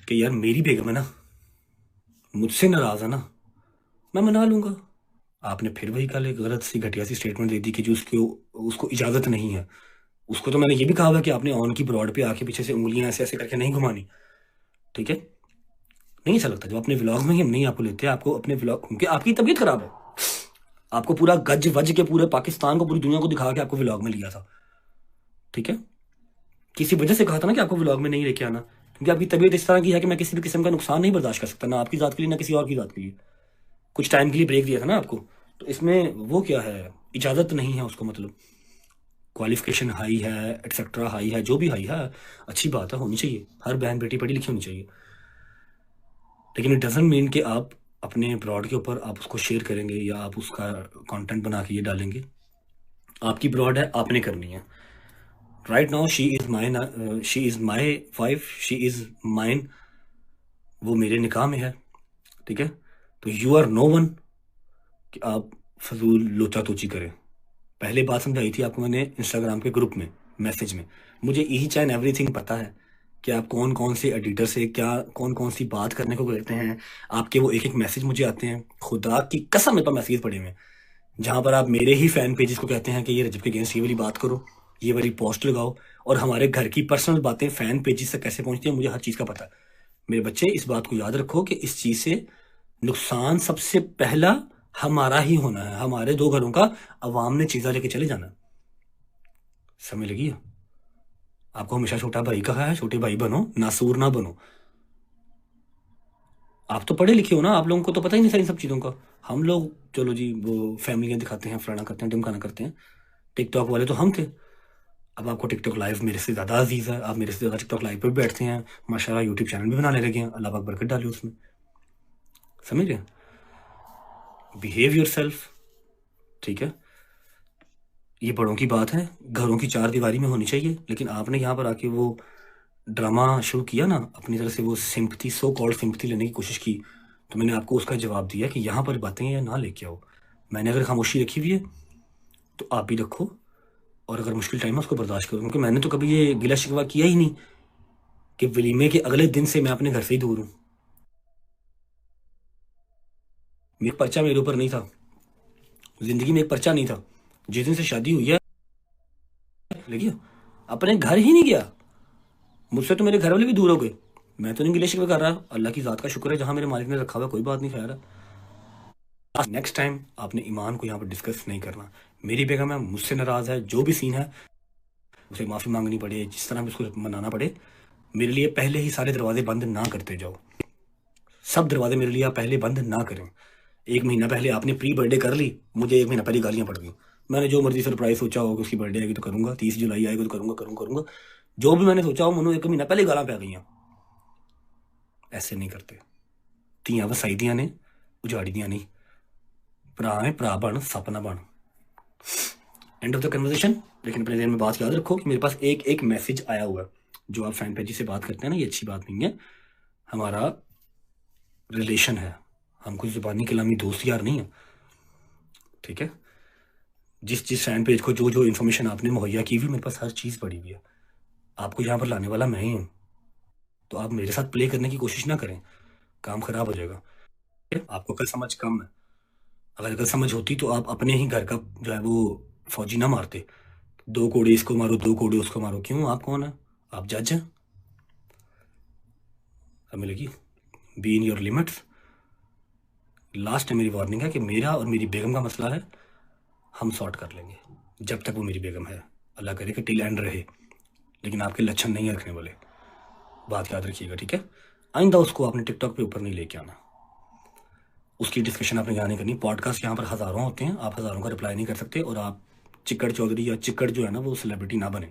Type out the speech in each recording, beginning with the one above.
कि यार मेरी बेगम है ना, मुझसे नाराज है ना, मैं मना लूंगा। आपने फिर वही कल एक गलत सी घटिया सी स्टेटमेंट दे दी कि जो उसको उसको इजाजत नहीं है। उसको तो मैंने ये भी कहा हुआ कि आपने ऑन की ब्रॉड पे आके पीछे से उंगलियां ऐसे ऐसे करके नहीं घुमानी। ठीक है, नहीं अच्छा लगता जब अपने व्लॉग में ही हम नहीं आपको लेते, आपको अपने व्लॉग, क्योंकि आपकी तबीयत खराब है। आपको पूरा गज वज के पूरे पाकिस्तान को पूरी दुनिया को दिखा के आपको व्लॉग में लिया था। ठीक है, किसी वजह से कहा था ना कि आपको व्लॉग में नहीं लेके आना, क्योंकि आपकी तबीयत इस तरह की है कि मैं किसी भी किस्म का नुकसान नहीं बर्दाश्त कर सकता, ना आपकी जात के लिए ना किसी और की जात के लिए। कुछ टाइम के लिए ब्रेक दिया था ना आपको, तो इसमें वो क्या है, इजाजत नहीं है उसको, मतलब क्वालिफिकेशन हाई है, एटसेट्रा हाई है, जो भी हाई है, अच्छी बात है, होनी चाहिए, हर बहन बेटी पढ़ी लिखी होनी चाहिए। लेकिन इट डजेंट मीन कि आप अपने ब्रॉड के ऊपर आप उसको शेयर करेंगे या आप उसका कंटेंट बना के ये डालेंगे। आपकी ब्रॉड है, आपने करनी है। Right now she is my wife, she is mine, वो मेरे निकाह में है। ठीक है, तो यू आर नो वन कि आप फजूल लोचा तोची करें। पहले बात समझाई थी आपको मैंने इंस्टाग्राम के ग्रुप में, मैसेज में। मुझे ईच एंड एवरीथिंग पता है कि आप कौन कौन से एडिटर से क्या कौन कौन सी बात करने को कहते हैं। आपके वो एक एक मैसेज मुझे आते हैं, खुदा की कसम मेरे पास मैसेज पड़े हुए हैं, जहां पर आप मेरे ही फैन पेजेस को कहते हैं कि ये रजब के अगेंस्ट ये वाली बात करो, ये वाली पोस्ट लगाओ। और हमारे घर की पर्सनल बातें फैन पेजेस तक कैसे पहुंचती हैं, मुझे हर चीज़ का पता है। मेरे बच्चे, इस बात को याद रखो कि इस चीज़ से नुकसान सबसे पहला हमारा ही होना है, हमारे दो घरों का। अवाम ने चीज़ा लेके चले जाना। समझ लगी है? आपको हमेशा छोटा भाई कहा है, छोटे भाई बनो, नासूर ना बनो। आप तो पढ़े लिखे हो ना, आप लोगों को तो पता ही नहीं था इन सब चीज़ों का। हम लोग चलो जी वो फैमिलियाँ दिखाते हैं, फलाना करते हैं, ढिमकाना करते हैं। टिकटॉक वाले तो हम थे। अब आपको टिकटॉक लाइव मेरे से ज़्यादा अजीज़ है, आप मेरे से ज़्यादा टिकटॉक लाइव पे भी बैठते हैं, माशाल्लाह यूट्यूब चैनल भी बनाने लगे हैं, अल्लाह पाक बरकत डाली उसमें। समझ रहे हैं? Behave your self. ठीक है, ये बड़ों की बात है, घरों की चार दीवारी में होनी चाहिए। लेकिन आपने यहाँ पर आके वो ड्रामा शुरू किया ना, अपनी तरफ से वो सिंपथी, सो कॉल्ड सिंपथी लेने की कोशिश की, तो मैंने आपको उसका जवाब दिया कि यहाँ पर बातें या ना लेके आओ। मैंने अगर खामोशी रखी हुई है तो आप भी रखो, और अगर मुश्किल टाइम है उसको बर्दाश्त करो, क्योंकि मैंने तो कभी ये गिला शिकवा किया ही नहीं कि वलीमे के अगले दिन से मैं अपने घर से ही दूर हूँ। मेरा पर्चा मेरे ऊपर नहीं था, जिंदगी में एक पर्चा नहीं था। जिस दिन से शादी हुई है लगी, अपने घर ही नहीं गया। मुझसे तो मेरे घर वाले भी दूर हो गए। मैं तो नहीं गिले शिकवे कर रहा, अल्लाह की ज़ात का शुक्र है, जहाँ मेरे मालिक ने रखा हुआ कोई बात नहीं, खैर है। नेक्स्ट टाइम आपने ईमान को यहाँ पर डिस्कस नहीं करना। मेरी बेगम है, मुझसे नाराज़ है, जो भी सीन है उसे माफ़ी मांगनी पड़े, जिस तरह भी उसको मनाना पड़े, मेरे लिए पहले ही सारे दरवाजे बंद ना करते जाओ। सब दरवाजे मेरे लिए आप पहले बंद ना करें। एक महीना पहले आपने प्री बर्थडे कर ली, मुझे एक महीना पहले गालियाँ पड़ गई। मैंने जो मर्जी सरप्राइज सोचा होगा, उसकी बर्थडे आएगी तो करूंगा, 30 जुलाई आएगी तो करूंगा करूंगा करूंगा, जो भी मैंने सोचा हो, मनु एक महीना पहले गालां पै गई। ऐसे नहीं करते। ਧੀਆਂ ਵਸਾਈ ਦੀਆਂ ने, उजाड़ी ਦੀਆਂ नहीं। भरा है भरा बन, सपना बन। End of the conversation. लेकिन अपने दिन में बात याद रखो कि मेरे पास एक एक मैसेज आया हुआ है। जो आप फैन पेजी से बात करते हैं ना, ये अच्छी बात नहीं है। हमारा रिलेशन है, हम कोई जुबानी कलामी दोस्त यार नहीं है। ठीक है, जिस जिस फैन पेज को जो जो इन्फॉर्मेशन आपने मुहैया की हुई, मेरे पास हर चीज़ पड़ी हुई है। आपको यहाँ पर लाने वाला मैं ही हूँ, तो आप मेरे साथ प्ले करने की कोशिश ना करें, काम खराब हो जाएगा। आपको अकल समझ कम है। अगर अकल समझ होती तो आप अपने ही घर का जो है वो फौजी ना मारते। 2 कोड़े इसको मारो, 2 कोड़े उसको मारो, क्यों? आप कौन है? आप जज हैं? हमें लगी, be in your limits. Last मेरी वार्निंग है कि मेरा और मेरी बेगम का मसला है, हम सॉर्ट कर लेंगे जब तक वो मेरी बेगम है। अल्लाह करे कि टिल एंड रहे, लेकिन आपके लक्षण नहीं रखने वाले, बात याद रखिएगा। ठीक है, आइंदा उसको आपने टिकटॉक पे ऊपर नहीं लेके आना, उसकी डिस्कशन आपने यहाँ नहीं करनी। पॉडकास्ट यहाँ पर हज़ारों होते हैं, आप हज़ारों का रिप्लाई नहीं कर सकते, और आप चिक्कड़ चौधरी या चिक्कड़ जो है ना, वो सेलिब्रिटी ना बने।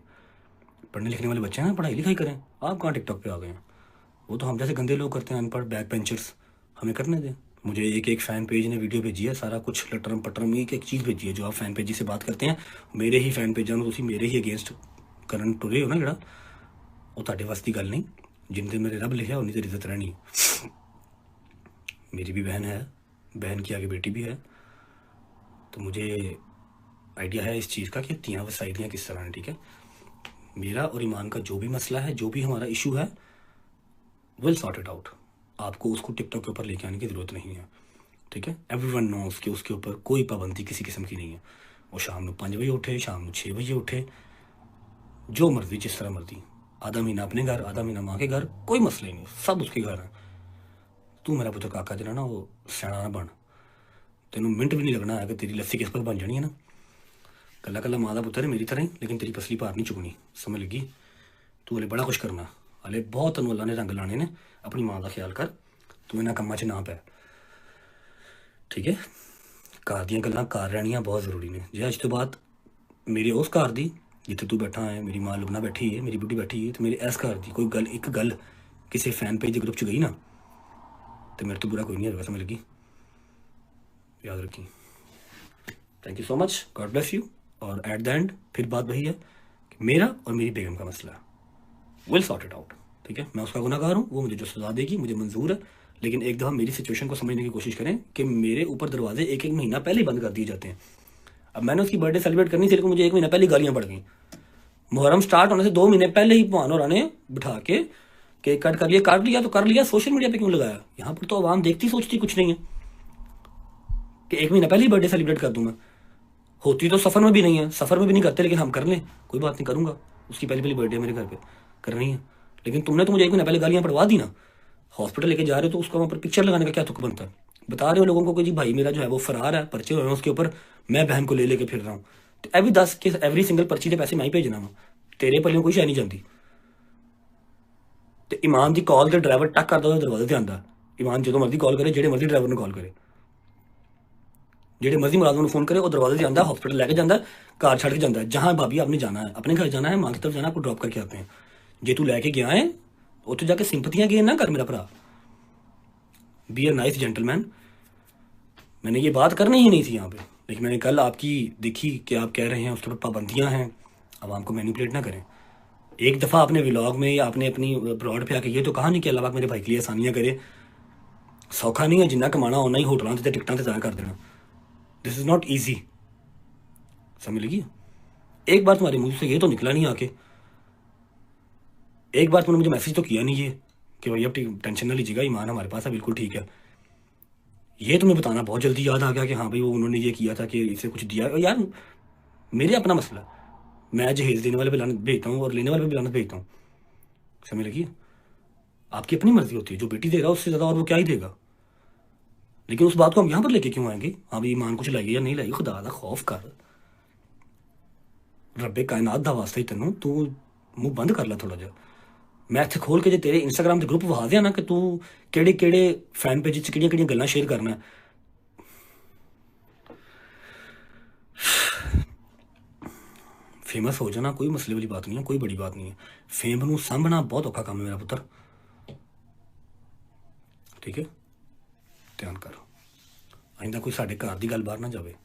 पढ़ने लिखने वाले बच्चे हैं ना, पढ़ाई लिखाई करें। आप कहाँ टिकटॉक पे आ गए हैं? वो तो हम जैसे गंदे लोग करते हैं, अनपढ़ बैक बेंचर्स, हमें करने दें। मुझे एक एक फ़ैन पेज ने वीडियो भेजी है, सारा कुछ लटरम पटरम एक एक चीज़ भेजी है। जो आप फ़ैन पेजी से बात करते हैं, मेरे ही फ़ैन पेजां ਨੂੰ ਤੁਸੀਂ मेरे ही अगेंस्ट करन टुरे हो ना, ਜਿਹੜਾ ਉਹ ਤੁਹਾਡੇ ਵੱਸ ਦੀ ਗੱਲ नहीं। जिन दिन मेरे रब लिखा उन्हीं तेरी इज्जत रहनी। मेरी भी बहन है, बहन की आगे बेटी भी है, तो मुझे आइडिया है इस चीज़ का कि तियाँ वसाइलियाँ किस तरह हैं। ठीक है, मेरा और ईमान का जो भी मसला है, जो भी हमारा इशू है, विल सॉर्ट इट आउट। आपको उसको टिकटॉक के ऊपर लेके आने की ज़रूरत नहीं है, ठीक है। एवरीवन नोस कि उसके ऊपर कोई पाबंदी किसी किस्म की नहीं है। वो शाम को 5 बजे उठे, शाम को 6 बजे उठे, जो मर्जी जिस तरह मर्जी, आधा महीना अपने घर, आधा महीना माँ के घर, कोई मसले नहीं, सब उसके घर है। तू मेरा पुत्र काका जरा ना वो सियाना ना बन, तेनों मिनट भी नहीं लगना है कि तेरी लस्सी किस पर बन जानी है ना। कला कला माँ का पुत्र है मेरी तरह ही, लेकिन तेरी पसली पार नहीं चुकनी, समझ लगी। तू हले बड़ा कुछ करना, हले बहुत तेन अल्लाह ने रंग लाने ने। अपनी माँ का ख्याल कर, तू इन्होंने कम्मा च ना पै, ठीक है। घर दी गल्लां घर रहनियां बहुत ज़रूरी ने। जे अज तो बाद मेरे उस घर दी जिथे तू बैठा है, मेरी माँ लुबना बैठी है, मेरी बुढ़ी बैठी है, तो मेरे इस घर की कोई गल, एक गल किसी फैन पेज के ग्रुप च गई ना, तो मेरे तो बुरा कोई नहीं होगा, समझ लगी, याद रखी। Thank you so much, God bless you. और एट द एंड फिर बात वही है कि मेरा और मेरी बेगम का मसला विल सॉर्ट इट आउट, ठीक है। मैं उसका गुनाहगार हूँ, वो मुझे जो सजा देगी मुझे मंजूर है, लेकिन एक दफ़ा मेरी सिचुएशन को समझने की कोशिश करें कि मेरे ऊपर दरवाजे एक एक महीना पहले ही बंद कर दिए जाते हैं। अब मैंने उसकी बर्थडे सेलिब्रेट करनी थी, लेकिन मुझे 1 महीना पहले गालियाँ पड़ गई। मुहर्रम स्टार्ट होने से 2 महीने पहले ही भान और ने बिठा के केक कट कर लिया, काट लिया तो कर लिया, सोशल मीडिया पे क्यों लगाया? यहाँ पर तो आवाम देखती सोचती कुछ नहीं है कि 1 महीना पहले ही बर्थडे सेलिब्रेट कर दूँ मैं। होती तो सफ़र में भी नहीं है, सफ़र में भी नहीं करते, लेकिन हम कर लें, कोई बात नहीं, करूँगा। उसकी पहली पहली बर्थडे मेरे घर पे करनी है, लेकिन तुमने तो मुझे 1 महीना पहले गालियाँ पड़वा दी ना। हॉस्पिटल लेके जा रहे हो तो उसका वहाँ पर पिक्चर लगाने का क्या तुक बनता है? बता रहे हो लोगों को कि जी भाई मेरा जो है वो फरार है, पर्चे हुए हैं उसके ऊपर, मैं बहन को ले लेके फिर रहा हूँ, तो एवरी 10 के एवरी सिंगल पर्ची के पैसे मैं ही भेजना वा, तेरे पल्ले कोई शै नहीं जाती। तो ईमान की कॉल तो ड्राइवर टक करता दरवाजे से आता, ईमान जो मर्जी कॉल करे, जेडे मर्जी ड्राइवर ने कॉल करे, जेडे मर्जी मुलाजम फोन करे, वो दरवाजे से आता, हॉस्पिटल लेके जाता, कार छड़ के जाता है, जहाँ भाभी आपने जाना है, अपने घर जाना है, माँ की तरफ जाना है, आपको ड्रॉप करके आते हैं। जे तू लैके गया है उत्थे जाके सिंपतियां गेन ना कर मेरा भरा, बी अ नाइस जेंटलमैन। मैंने ये बात करनी ही नहीं थी यहाँ पे, लेकिन मैंने कल आपकी देखी कि आप कह रहे हैं उसके ऊपर पाबंदियाँ हैं, अब हमको मैनिपुलेट ना करें। एक दफ़ा आपने व्लॉग में या आपने अपनी ब्रॉड पे आके ये तो कहा नहीं कि अल्लाह पाक मेरे भाई के लिए आसानियाँ करे, सौखा नहीं है, जिन्ना कमाना होना ही होटलों से टिकटां से ज़ाया कर देना, दिस इज़ नॉट ईजी, समझ लगी। एक बार तुम्हारे मुँह से ये तो निकला नहीं आके, एक बार तुमने मुझे मैसेज तो किया नहीं ये कि भाई अब टेंशन ना लीजिएगा, ईमान हमारे पास है, बिल्कुल ठीक है। ये तुम्हें बताना बहुत जल्दी याद आ गया कि हाँ भाई वो उन्होंने ये किया था कि इसे कुछ दिया। यार मेरे अपना मसला, मैं जहेज देने वाले पे लानत भेजता हूँ और लेने वाले पे भी लानत भेजता हूँ, समझ लगी। आपकी अपनी मर्जी होती है, जो बेटी देगा उससे ज़्यादा और वो क्या ही देगा, लेकिन उस बात को हम यहाँ पर लेके क्यों आएंगे? हाँ भाई ईमान कुछ लाइए या नहीं लाइए, खुदा का खौफ कर, रब्बे कायनात दा वास्ते ही तेनों तू मुँह बंद कर ला थोड़ा जा। मैं इत्थे खोल के जो तेरे इंस्टाग्राम के ग्रुप वहा दिया ना कि तू केड़े केड़े फैन पेज च केड़ियां केड़ियां गल्लां शेयर करना है, फेमस हो जाना कोई मसले वाली बात नहीं है, कोई बड़ी बात नहीं है। फेम नूं सांभना बहुत औखा काम है मेरा पुत्र, ठीक है, ध्यान कर। आइंदा कोई साडे घर की गल बाहर ना जाए,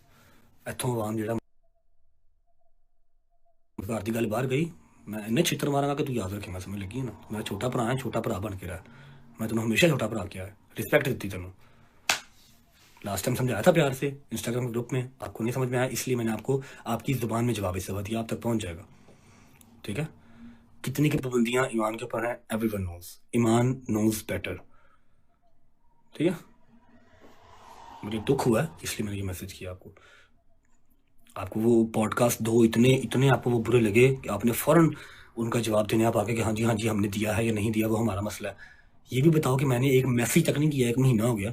इत्थों आवाम जिहड़ा घर की गल बाहर गई, मैं इन्ने छित्र मारांगा कि तू याद रखेगा, समझ लगी ना। मेरा छोटा भरा है, छोटा भरा बन के रहा, मैं तेनों हमेशा छोटा भरा किया है, रिस्पैक्ट दी तेनों। लास्ट टाइम समझाया था प्यार से इंस्टाग्राम के ग्रुप में, आपको नहीं समझ में आया, इसलिए मैंने आपको आपकी ज़ुबान में जवाब इस दिया, आप तक पहुंच जाएगा, ठीक है। कितनी की पाबंदियां ईमान के ऊपर हैं, एवरीवन नोज, ईमान नोज बेटर, ठीक है। मुझे दुख हुआ है इसलिए मैंने ये मैसेज किया आपको। आपको वो पॉडकास्ट दो इतने इतने आपको वो बुरे लगे कि आपने फ़ौरन उनका जवाब देने आप आके कि हाँ जी हमने दिया है या नहीं दिया वो हमारा मसला है। ये भी बताओ कि मैंने एक मैसेज तक नहीं किया, 1 महीना हो गया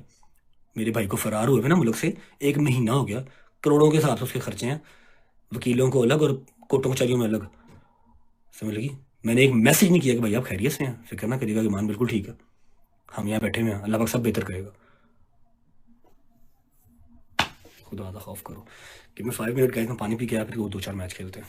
मेरे भाई को फरार हुए ना मुल्क से, 1 महीना हो गया, करोड़ों के हिसाब से उसके खर्चे हैं, वकीलों को अलग और कोर्टों कचहरियों में अलग, समझ लगी। मैंने एक मैसेज नहीं किया कि भाई आप खैरियत से हैं, फिक्र ना करिएगा, ईमान बिल्कुल ठीक है, हम यहाँ बैठे हुए हैं, अल्लाह पाक सब बेहतर करेगा। खुदा का खौफ करो कि मैं 5 मिनट गए, मैं पानी पी के आया, फिर वो 2-4 मैच खेलते हैं।